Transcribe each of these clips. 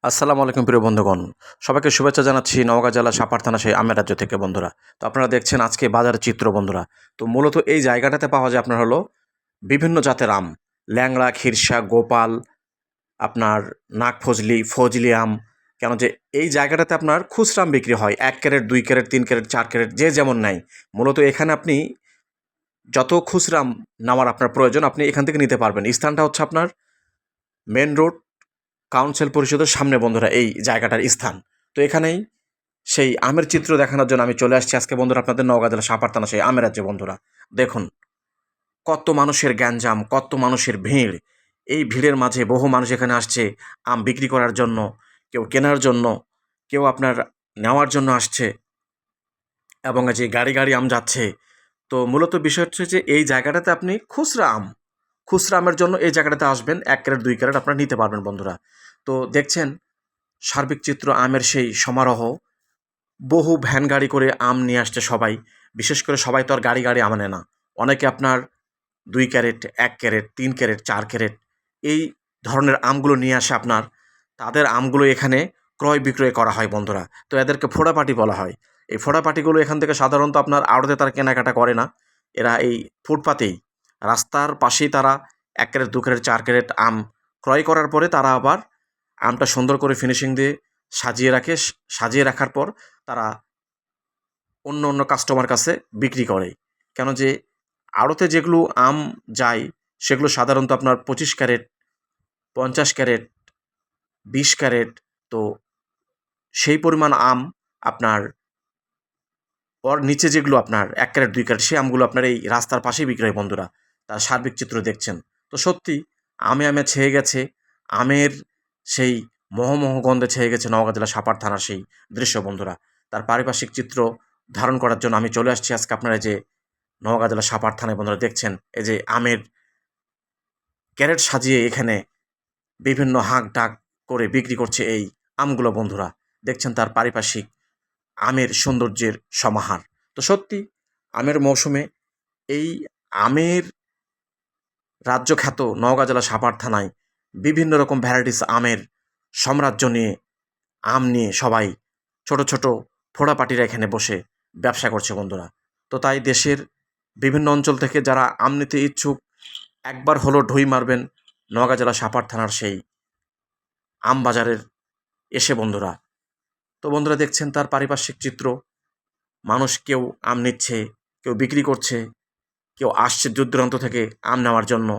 আসসালামু আলাইকুম প্রিয় বন্ধুগণ। সবাইকে শুভেচ্ছা জানাচ্ছি নওগাঁ জেলা সাপাহার থানা সেই আমের রাজ্য থেকে বন্ধুরা। তো আপনারা দেখছেন আজকে বাজারের চিত্র বন্ধুরা। তো মূলত এই জায়গাটাতে পাওয়া যায় আপনার হলো বিভিন্ন জাতের আম। ল্যাংড়া, খিরসা, গোপাল, আপনার নাগফজলি, ফজলি আম। কেন যে এই জায়গাটাতে আপনার খুচরা আম বিক্রি হয়। ১ ক্যারেট, ২ ক্যারেট, ৩ ক্যারেট, ৪ ক্যারেট যে যেমন নেয়। মূলত এখানে আপনি যত খুচরা আম নেওয়ার আপনার প্রয়োজন আপনি এখান থেকে নিতে পারবেন। স্থানটা হচ্ছে আপনার মেইন রোড কাউন্সিল পরিষদের সামনে বন্ধুরা এই জায়গাটার স্থান। তো এখানেই সেই আমের চিত্র দেখানোর জন্য আমি চলে আসছি আজকে বন্ধুরা আপনাদের নওগাঁ জেলা সাপাহার থানা সেই আমের রাজ্যে বন্ধুরা। দেখুন কত মানুষের গ্যাঞ্জাম, কত মানুষের ভিড়। এই ভিড়ের মাঝে বহু মানুষ এখানে আসছে আম বিক্রি করার জন্য, কেউ কেনার জন্য, কেউ আপনার নেওয়ার জন্য আসছে এবং এই যে গাড়ি, গাড়ি আম যাচ্ছে। তো মূলত বিষয় হচ্ছে যে এই জায়গাটাতে আপনি খুচরা আমের জন্য এই জায়গাটাতে আসবেন ১ ক্যারেট ২ ক্যারেট আপনারা নিতে পারবেন বন্ধুরা। তো দেখছেন সার্বিক চিত্র আমের সেই সমারোহ। বহু ভ্যান গাড়ি করে আম নিয়ে আসছে সবাই। বিশেষ করে সবাই তো আর গাড়ি, গাড়ি আম আনে না। অনেকে আপনার ২ ক্যারেট, ১ ক্যারেট, ৩ ক্যারেট, ৪ ক্যারেট এই ধরনের আমগুলো নিয়ে আসে আপনার। তাদের আমগুলো এখানে ক্রয় বিক্রয় করা হয় বন্ধুরা। তো এদেরকে ফোড়া পার্টি বলা হয়। এই ফোড়া পার্টিগুলো এখান থেকে সাধারণত আপনার আড়তে তারা কেনাকাটা করে না। এরা এই ফুটপাতেই, রাস্তার পাশেই তারা ১ ক্যারেট, ২ ক্যারেট, ৪ ক্যারেট আম ক্রয় করার পরে তারা আবার আমটা সুন্দর করে ফিনিশিং দিয়ে সাজিয়ে রাখে। সাজিয়ে রাখার পর তারা অন্য কাস্টমার কাছে বিক্রি করে। কেন যে আড়তে যেগুলো আম যায় সেগুলো সাধারণত আপনার ২৫ ক্যারেট, ৫০ ক্যারেট, ২০ ক্যারেট। তো সেই পরিমাণ আম আপনার ওর নিচে যেগুলো আপনার ১ ক্যারেট ২ ক্যারেট সেই আমগুলো আপনার এই রাস্তার পাশেই বিক্রি হয় বন্ধুরা। তার সার্বিক চিত্র দেখছেন। তো সত্যি আমে ছেয়ে গেছে। আমের সেই গন্ধে ছেয়ে গেছে নওগাঁ জেলা সাপাহার থানার সেই দৃশ্য বন্ধুরা। তার পারিপার্শ্বিক চিত্র ধারণ করার জন্য আমি চলে আসছি আজকে আপনারা যে নওগাঁ জেলা সাপাহার থানায় বন্ধুরা দেখছেন এই যে আমের ক্যারেট সাজিয়ে এখানে বিভিন্ন হাঁক-ডাক করে বিক্রি করছে এই আমগুলো বন্ধুরা। দেখছেন তার পারিপার্শ্বিক আমের সৌন্দর্যের সমাহার। তো সত্যি আমের মৌসুমে এই আমের রাজ্য খ্যাত নওগাঁ জেলা সাপাহার থানায় বিভিন্ন রকম ভ্যারাইটিস আমের সাম্রাজ্য নিয়ে আম নিয়ে সবাই ছোট, ছোট ফোড়া পার্টিরা এখানে বসে ব্যবসা করছে বন্ধুরা। তো তাই দেশের বিভিন্ন অঞ্চল থেকে যারা আম নিতে ইচ্ছুক একবার হলো ঢুই মারবেন নওগাঁ জেলা সাপাহার থানার সেই আম বাজারের এসে বন্ধুরা। তো বন্ধুরা দেখছেন তার পারিপার্শ্বিক চিত্র। মানুষ কেউ আম নিচ্ছে, কেউ বিক্রি করছে, কেউ আসছে দূর দূরান্ত থেকে আম নেওয়ার জন্য,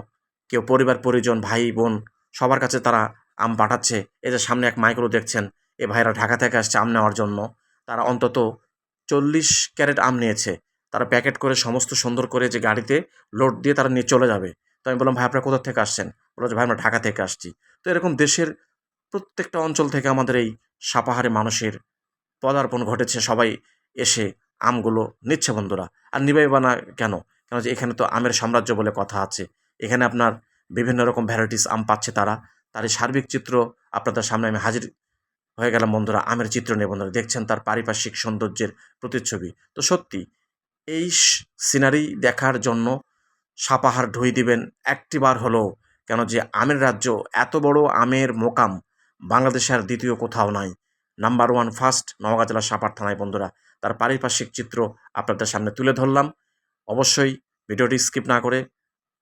কেউ পরিবার পরিজন, ভাই বোন সবার কাছে তারা আম পাঠাচ্ছে। এই যে সামনে এক মাইক্রো দেখছেন, এ ভাইরা ঢাকা থেকে আসছে আম নেওয়ার জন্য। তারা অন্তত ৪০ ক্যারেট আম নিয়েছে। তারা প্যাকেট করে সমস্ত সুন্দর করে যে গাড়িতে লোড দিয়ে তারা নিয়ে চলে যাবে। তো আমি বললাম, "ভাই আপনারা কোথা থেকে আসছেন?" বলল যে, "ভাই আমরা ঢাকা থেকে আসছি।" তো এরকম দেশের প্রত্যেকটা অঞ্চল থেকে আমাদের এই সাপাহারে মানুষের পদার্পণ ঘটেছে। সবাই এসে আমগুলো নিচ্ছে বন্ধুরা। আর নিবেই বা না কেন? কেন যে এখানে তো আমের সাম্রাজ্য বলে কথা আছে। এখানে আপনার বিভিন্ন রকম ভ্যারাইটিস আম পাচ্ছে তারা। তার এই সার্বিক চিত্র আপনাদের সামনে আমি হাজির হয়ে গেলাম বন্ধুরা। আমের চিত্র নিয়ে বন্ধুরা দেখছেন তার পারিপার্শ্বিক সৌন্দর্যের প্রতিচ্ছবি। তো সত্যি এই সিনারি দেখার জন্য সাপাহার ঢুই দিবেন একটিবার হলেও। কেন যে আমের রাজ্য, এত বড় আমের মোকাম বাংলাদেশে আর দ্বিতীয় কোথাও নাই। নাম্বার 1 ফার্স্ট নওগাঁ জেলার সাপাহার থানায় বন্ধুরা। তার পারিপার্শ্বিক চিত্র আপনাদের সামনে তুলে ধরলাম। অবশ্যই ভিডিওটি স্কিপ না করে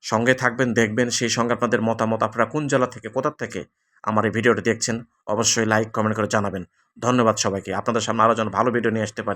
সঙ্গে থাকবেন, দেখবেন। সেই সঙ্গে আপনাদের মতামত, আপনারা কোন জেলা থেকে, কোথা থেকে আমার এই ভিডিওটি দেখছেন অবশ্যই লাইক, কমেন্ট করে জানাবেন। ধন্যবাদ সবাইকে। আপনাদের সামনে আরও যেন ভালো ভিডিও নিয়ে আসতে পারি।